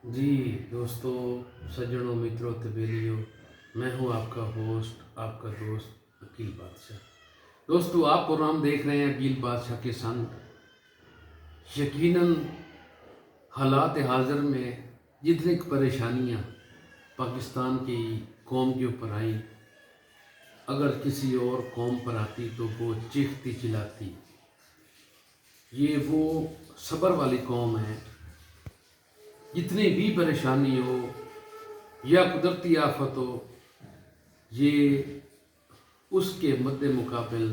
जी दोस्तों, सज्जनों, मित्रों, तबेलियों, मैं हूं आपका होस्ट, आपका दोस्त अकील बादशाह। दोस्तों, आप प्रोग्राम देख रहे हैं अकील बादशाह के संग। यकीनन हालात हाज़िर में जितनी परेशानियां पाकिस्तान की कौम के ऊपर आई, अगर किसी और कौम पर आती तो वो चीखती चिल्लाती। ये वो सब्र वाली कौम है। जितनी भी परेशानी हो या कुदरती आफत हो, ये उसके मद्दे मुकाबिल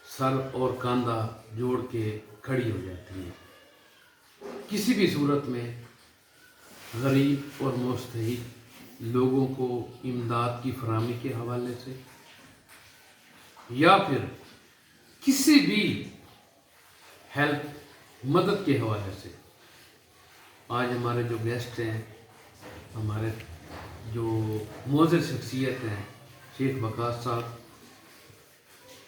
सर और कंधा जोड़ के खड़ी हो जाती हैं। किसी भी सूरत में गरीब और मुस्तहिक लोगों को इमदाद की फराहमी के हवाले से या फिर किसी भी हेल्प मदद के हवाले से। आज हमारे जो गेस्ट हैं, हमारे जो मोअज़्ज़ज़ शख्सियत हैं, शेख वक़ास साहब,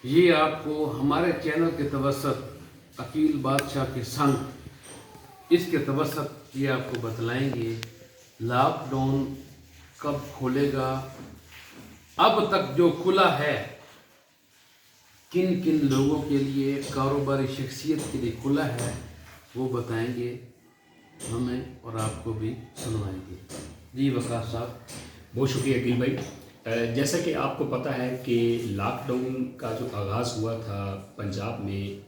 ये आपको हमारे चैनल के तवस्सुत अकील बादशाह के संग इसके तवस्सुत ये आपको बतलाएंगे लॉकडाउन कब खोलेगा, अब तक जो खुला है किन किन लोगों के लिए, कारोबारी शख्सियत के लिए खुला है, वो बताएंगे हमें और आपको भी सुनवाएंगे। जी वक़ास साहब। बहुत शुक्रिया अकील भाई। जैसा कि आपको पता है कि लॉकडाउन का जो आगाज़ हुआ था पंजाब में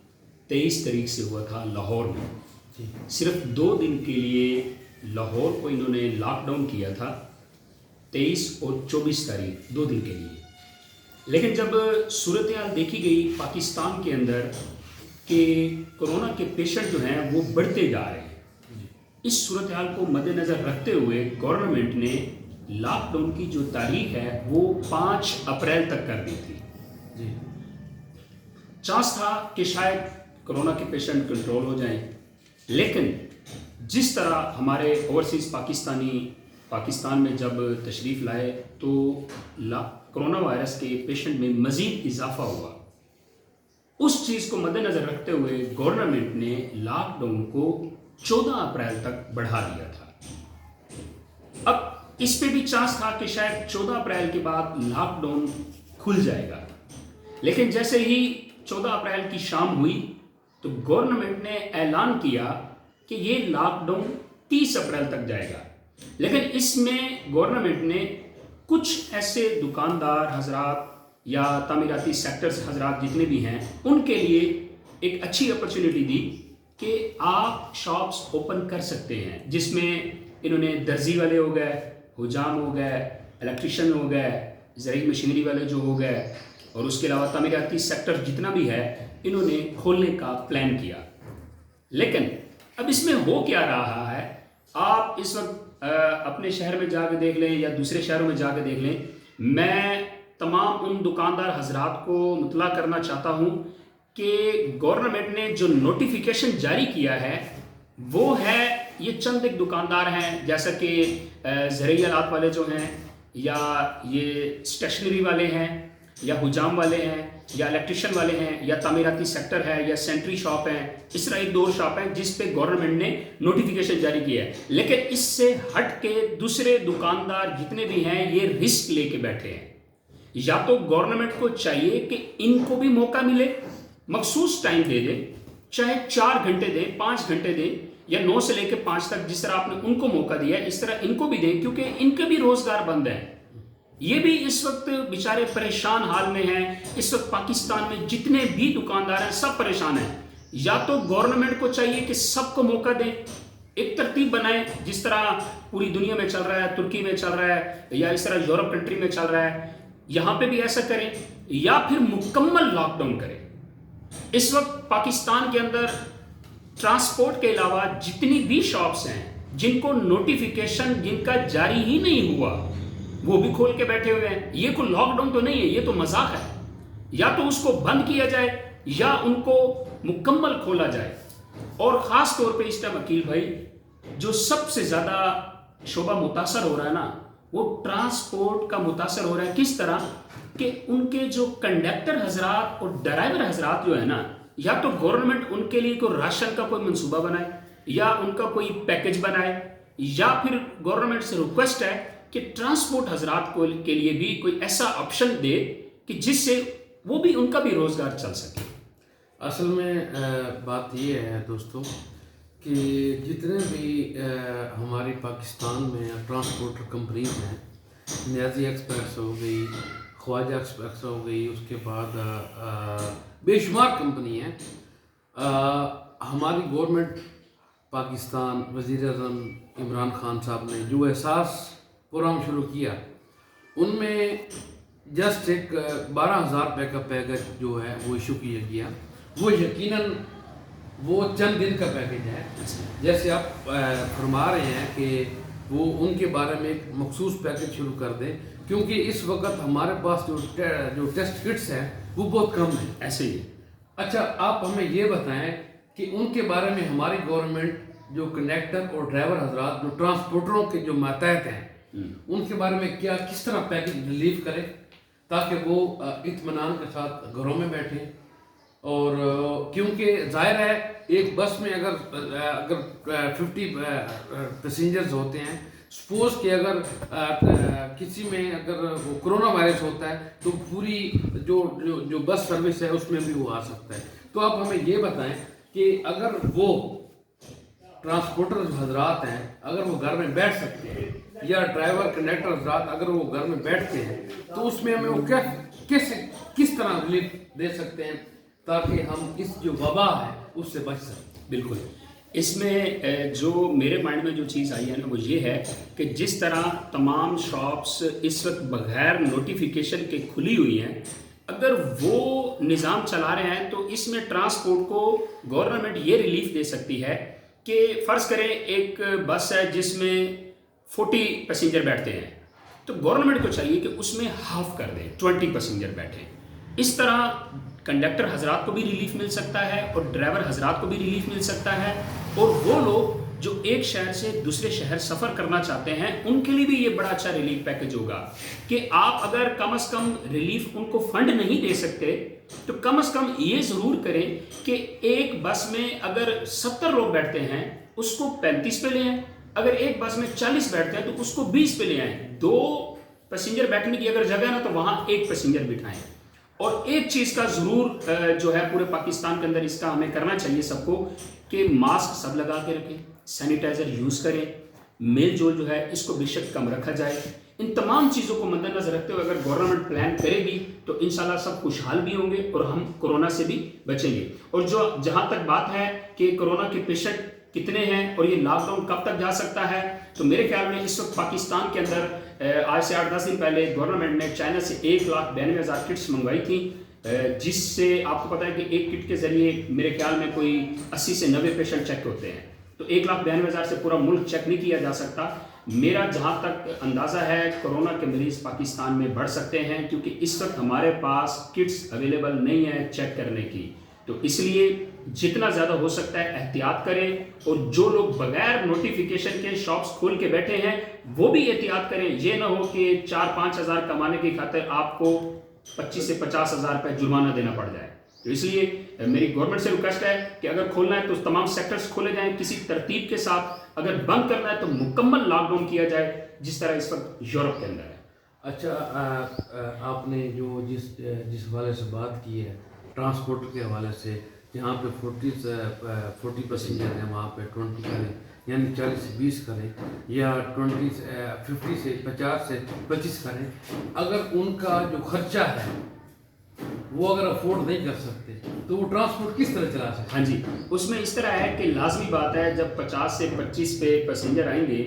23 तारीख से हुआ था लाहौर में। सिर्फ 2 दिन के लिए लाहौर को इन्होंने लॉकडाउन किया था, 23 और 24 तारीख, 2 दिन के लिए। लेकिन जब सूरत हाल देखी गई पाकिस्तान के अंदर कि कोरोना के पेशेंट जो हैं वो बढ़ते जा रहे हैं, इस सूरत हाल को मद्देनज़र रखते हुए गवर्नमेंट ने लॉकडाउन की जो तारीख है वो 5 अप्रैल तक कर दी थी। जी। चांस था कि शायद कोरोना के पेशेंट कंट्रोल हो जाएं, लेकिन जिस तरह हमारे ओवरसीज़ पाकिस्तान में जब तशरीफ़ लाए तो कोरोना वायरस के पेशेंट में मज़ीद इजाफा हुआ। उस चीज़ को मद्देनज़र रखते हुए गवर्नमेंट ने लॉकडाउन को 14 अप्रैल तक बढ़ा दिया था। अब इस पे भी चांस था कि शायद 14 अप्रैल के बाद लॉकडाउन खुल जाएगा, लेकिन जैसे ही 14 अप्रैल की शाम हुई तो गवर्नमेंट ने ऐलान किया कि ये लॉकडाउन 30 अप्रैल तक जाएगा। लेकिन इसमें गवर्नमेंट ने कुछ ऐसे दुकानदार हजरात या तामीराती सेक्टर्स हजरात जितने भी हैं उनके लिए एक अच्छी अपॉर्चुनिटी दी कि आप शॉप्स ओपन कर सकते हैं, जिसमें इन्होंने दर्जी वाले हो गए, हुजाम हो गए, इलेक्ट्रिशियन हो गए, ज़रूरी मशीनरी वाले जो हो गए, और उसके अलावा तामीराती सेक्टर जितना भी है इन्होंने खोलने का प्लान किया। लेकिन अब इसमें हो क्या रहा है, आप इस वक्त अपने शहर में जाकर देख लें या दूसरे शहरों में जाकर देख लें। मैं तमाम उन दुकानदार हजरात को मुतला करना चाहता हूँ कि गवर्नमेंट ने जो नोटिफिकेशन जारी किया है वो है, ये चंद एक दुकानदार हैं जैसा कि ज़रूरी आलात वाले जो हैं, या ये स्टेशनरी वाले हैं, या हुजाम वाले हैं, या इलेक्ट्रिशियन वाले हैं, या तामीराती सेक्टर है, या सेंट्री शॉप है। इस तरह 1-2 शॉप हैं जिस पे गवर्नमेंट ने नोटिफिकेशन जारी किया है। लेकिन इससे हट के दूसरे दुकानदार जितने भी हैं ये रिस्क लेके बैठे हैं। या तो गवर्नमेंट को चाहिए कि इनको भी मौका मिले, मखसूस टाइम दे दे, चाहे 4 घंटे दें, 5 घंटे दें, या 9 से लेकर 5 तक, जिस तरह आपने उनको मौका दिया इस तरह इनको भी दें, क्योंकि इनके भी रोजगार बंद है। ये भी इस वक्त बेचारे परेशान हाल में हैं। इस वक्त पाकिस्तान में जितने भी दुकानदार हैं सब परेशान हैं। या तो गवर्नमेंट को चाहिए कि सबको मौका दें, एक तरतीब बनाए जिस तरह पूरी दुनिया में चल रहा है, तुर्की में चल रहा है, या इस तरह यूरोप कंट्री में चल रहा है, यहाँ पे भी ऐसा करें, या फिर मुकम्मल लॉकडाउन करें। इस वक्त पाकिस्तान के अंदर ट्रांसपोर्ट के अलावा जितनी भी शॉप्स हैं जिनको नोटिफिकेशन जिनका जारी ही नहीं हुआ वो भी खोल के बैठे हुए हैं। ये कोई लॉकडाउन तो नहीं है, ये तो मजाक है। या तो उसको बंद किया जाए या उनको मुकम्मल खोला जाए। और ख़ास तौर पे इस टाइम अकील भाई जो सबसे ज़्यादा शोबा मुतासर हो रहा है ना, वो ट्रांसपोर्ट का मुतासर हो रहा है। किस तरह कि उनके जो कंडक्टर हजरात और ड्राइवर हजरात जो है ना, या तो गवर्नमेंट उनके लिए कोई राशन का कोई मंसूबा बनाए या उनका कोई पैकेज बनाए या फिर गवर्नमेंट से रिक्वेस्ट है कि ट्रांसपोर्ट हजरात को के लिए भी कोई ऐसा ऑप्शन दे कि जिससे वो भी उनका भी रोजगार चल सके। असल में बात ये है दोस्तों कि जितने भी हमारी पाकिस्तान में ट्रांसपोर्टर कंपनीज हैं, नियाज़ी एक्सप्रेस हो गई, ख्वाजा एक्सप्रेस हो गई, उसके बाद बेशुमार कंपनी है। हमारी गवर्नमेंट पाकिस्तान वज़ीर-ए-आज़म इमरान खान साहब ने जो एहसास प्रोग्राम शुरू किया, उनमें जस्ट एक 12,000 रुपये का पैकेज जो है वो इशू किया गया। वो यकीनन वो चंद दिन का पैकेज है। जैसे आप फरमा रहे हैं कि वो उनके बारे में एक मखसूस पैकेज शुरू कर दें, क्योंकि इस वक्त हमारे पास जो टेस्ट किट्स हैं वो बहुत कम है। ऐसे ही। अच्छा, आप हमें ये बताएं कि उनके बारे में हमारी गवर्नमेंट जो कंडक्टर और ड्राइवर हजरात जो ट्रांसपोर्टरों के जो मातहत हैं उनके बारे में क्या किस तरह पैकेज रिलीव करें ताकि वो इत्मीनान के साथ घरों में बैठें। और क्योंकि जाहिर है एक बस में अगर 50 पैसेंजर्स होते हैं, सपोज कि अगर किसी में अगर वो कोरोना वायरस होता है तो पूरी जो बस सर्विस है उसमें भी वो आ सकता है। तो आप हमें ये बताएं कि अगर वो ट्रांसपोर्टर हजरात हैं अगर वो घर में बैठ सकते हैं, या ड्राइवर कंडक्टर हजरात अगर वो घर में बैठते हैं, तो उसमें हमें वो किस तरह रिलीफ दे सकते हैं ताकि हम इस जो वबा है उससे बच सकें। बिल्कुल। इसमें जो मेरे माइंड में जो चीज़ आई है ना वो ये है कि जिस तरह तमाम शॉप्स इस वक्त बगैर नोटिफिकेशन के खुली हुई हैं, अगर वो निज़ाम चला रहे हैं तो इसमें ट्रांसपोर्ट को गवर्नमेंट ये रिलीफ दे सकती है कि फ़र्ज़ करें एक बस है जिसमें 40 पैसेंजर बैठते हैं, तो गवर्नमेंट को चाहिए कि उसमें हाफ कर दें, 20 पैसेंजर बैठें। इस तरह कंडक्टर हजरात को भी रिलीफ मिल सकता है और ड्राइवर हजरात को भी रिलीफ मिल सकता है, और वो लोग जो एक शहर से दूसरे शहर सफ़र करना चाहते हैं उनके लिए भी ये बड़ा अच्छा रिलीफ पैकेज होगा कि आप अगर कम से कम रिलीफ उनको फंड नहीं दे सकते तो कम से कम ये ज़रूर करें कि एक बस में अगर 70 लोग बैठते हैं उसको 35 पे ले आएं, अगर एक बस में 40 बैठते हैं तो उसको 20 पे ले आएं। 2 पैसेंजर बैठने की अगर जगह ना तो वहाँ 1 पैसेंजर बिठाएं। और एक चीज़ का ज़रूर जो है पूरे पाकिस्तान के अंदर इसका हमें करना चाहिए सबको कि मास्क सब लगा के रखें, सैनिटाइज़र यूज़ करें, मेल जोल जो है इसको बेशक कम रखा जाए। इन तमाम चीज़ों को मद्देनजर रखते हुए अगर गवर्नमेंट प्लान करेगी तो इंशाल्लाह सब खुशहाल भी होंगे और हम कोरोना से भी बचेंगे। और जो जहाँ तक बात है कि कोरोना के पेशेंट कितने हैं और ये लॉकडाउन कब तक जा सकता है, तो मेरे ख्याल में इस वक्त पाकिस्तान के अंदर आज से 8-10 दिन पहले गवर्नमेंट ने चाइना से 1,92,000 किट्स मंगवाई थी, जिससे आपको पता है कि एक किट के ज़रिए मेरे ख्याल में कोई 80 से 90 पेशेंट चेक होते हैं। तो 1,92,000 से पूरा मुल्क चेक नहीं किया जा सकता। मेरा जहाँ तक अंदाज़ा है कोरोना के मरीज़ पाकिस्तान में बढ़ सकते हैं क्योंकि इस वक्त हमारे पास किट्स अवेलेबल नहीं है चेक करने की। तो इसलिए जितना ज़्यादा हो सकता है एहतियात करें, और जो लोग बगैर नोटिफिकेशन के शॉप्स खोल के बैठे हैं वो भी एहतियात करें। ये ना हो कि 4-5 हज़ार कमाने की खातिर आपको 25 से 50 हज़ार रुपये जुर्माना देना पड़ जाए। तो इसलिए मेरी गवर्नमेंट से रिक्वेस्ट है कि अगर खोलना है तो तमाम सेक्टर्स खोले जाएं किसी तरतीब के साथ, अगर बंद करना है तो मुकम्मल लॉकडाउन किया जाए जिस तरह इस वक्त यूरोप के अंदर है। अच्छा, आपने जो जिस हवाले से बात की है ट्रांसपोर्ट के हवाले से, जहाँ पे 40 पैसेंजर हैं वहाँ पे 20 करें, यानी 40 से 20 करें, या 50 से 50 से 25 करें। अगर उनका जो खर्चा है वो अगर अफोर्ड नहीं कर सकते तो वो ट्रांसपोर्ट किस तरह चला सकते? हाँ जी, उसमें इस तरह है कि लाजमी बात है जब 50 से 25 पे पैसेंजर आएंगे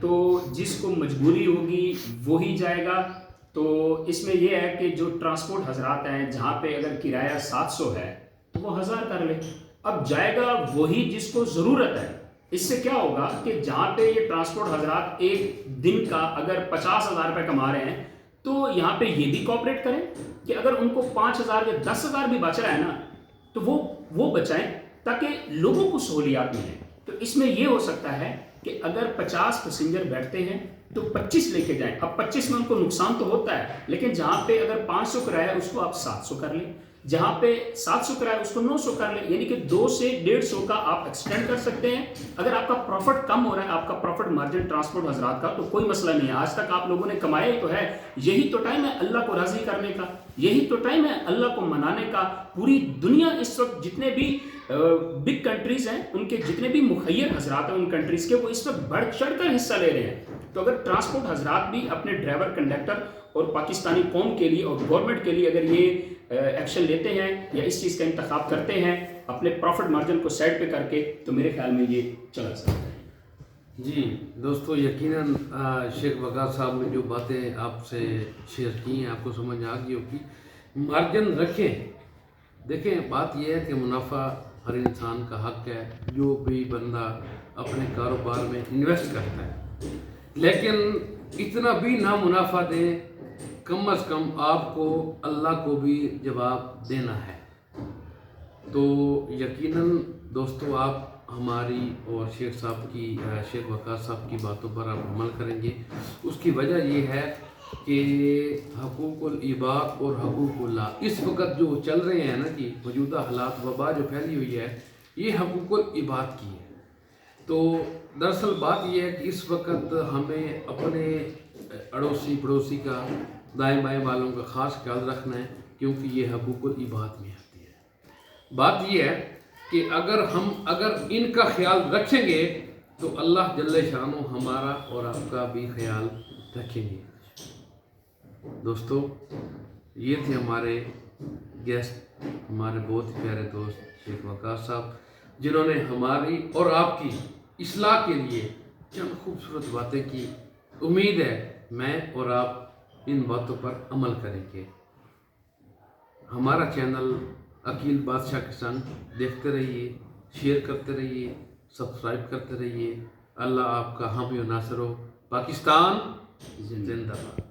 तो जिसको मजबूरी होगी वो ही जाएगा। तो इसमें यह है कि जो ट्रांसपोर्ट हजरात हैं जहाँ पे अगर किराया 700 है तो वो 1000 कर ले, अब जाएगा वही जिसको ज़रूरत है। इससे क्या होगा कि जहाँ पे ये ट्रांसपोर्ट हजरात एक दिन का अगर 50,000 रुपये कमा रहे हैं तो यहाँ पे ये भी कॉपरेट करें कि अगर उनको 5,000 या 10,000 भी बच रहा है ना तो वो बचाएं ताकि लोगों को सहूलियात मिलें। तो इसमें यह हो सकता है कि अगर 50 पैसेंजर बैठते हैं तो 25 लेके जाएं। अब 25 में उनको नुकसान तो होता है, लेकिन जहाँ पे अगर 500 किराया उसको आप 700 कर लें। جہاں پہ 700 کرایہ اس کو 900 کر لیں، یعنی کہ 2 سے 150 کا آپ ایکسٹینڈ کر سکتے ہیں۔ اگر آپ کا پروفٹ کم ہو رہا ہے، آپ کا پروفٹ مارجن ٹرانسپورٹ حضرات کا، تو کوئی مسئلہ نہیں ہے، آج تک آپ لوگوں نے کمایا ہی تو ہے۔ یہی تو ٹائم ہے اللہ کو راضی کرنے کا، یہی تو ٹائم ہے اللہ کو منانے کا۔ پوری دنیا اس وقت جتنے بھی بگ کنٹریز ہیں، ان کے جتنے بھی مخیر حضرات ہیں ان کنٹریز کے، وہ اس وقت بڑھ چڑھ کر حصہ لے رہے ہیں۔ تو اگر ٹرانسپورٹ حضرات بھی اپنے ڈرائیور کنڈکٹر اور پاکستانی قوم کے لیے اور گورنمنٹ کے لیے اگر یہ ایکشن لیتے ہیں یا اس چیز کا انتخاب کرتے ہیں اپنے پروفٹ مارجن کو سائڈ پہ کر کے، تو میرے خیال میں یہ چلا سکتا ہے۔ جی دوستو، یقیناً شیخ وقار صاحب نے جو باتیں آپ سے شیئر کی ہیں آپ کو سمجھ آ گئی ہوگی۔ مارجن رکھیں، دیکھیں بات یہ ہے کہ منافع ہر انسان کا حق ہے، جو بھی بندہ اپنے کاروبار میں انویسٹ کرتا ہے، لیکن اتنا بھی نہ منافع دیں، کم از کم آپ کو اللہ کو بھی جواب دینا ہے۔ تو یقیناً دوستو آپ ہماری اور شیخ صاحب کی شیخ وقار صاحب کی باتوں پر آپ عمل کریں گے۔ اس کی وجہ یہ ہے کہ حقوق العباد اور حقوق اللہ اس وقت جو چل رہے ہیں نا جی، موجودہ حالات، وبا جو پھیلی ہوئی ہے، یہ حقوق العباد کی ہے۔ تو دراصل بات یہ ہے کہ اس وقت ہمیں اپنے اڑوسی پڑوسی کا، دائیں بائیں والوں کا خاص خیال رکھنا ہے، کیونکہ یہ حقوق العباد میں آتی ہے۔ بات یہ ہے کہ اگر ان کا خیال رکھیں گے تو اللہ جل شانہ ہمارا اور آپ کا بھی خیال رکھیں گے۔ دوستو، یہ تھے ہمارے گیسٹ، ہمارے بہت ہی پیارے دوست شیخ وقار صاحب، جنہوں نے ہماری اور آپ کی اصلاح کے لیے چند خوبصورت باتیں کی۔ امید ہے میں اور آپ ان باتوں پر عمل کریں گے۔ ہمارا چینل عقیل بادشاہ کے سنگ دیکھتے رہیے، شیئر کرتے رہیے، سبسکرائب کرتے رہیے۔ اللہ آپ کا حامی و ناصر ہو۔ پاکستان زندہ باد۔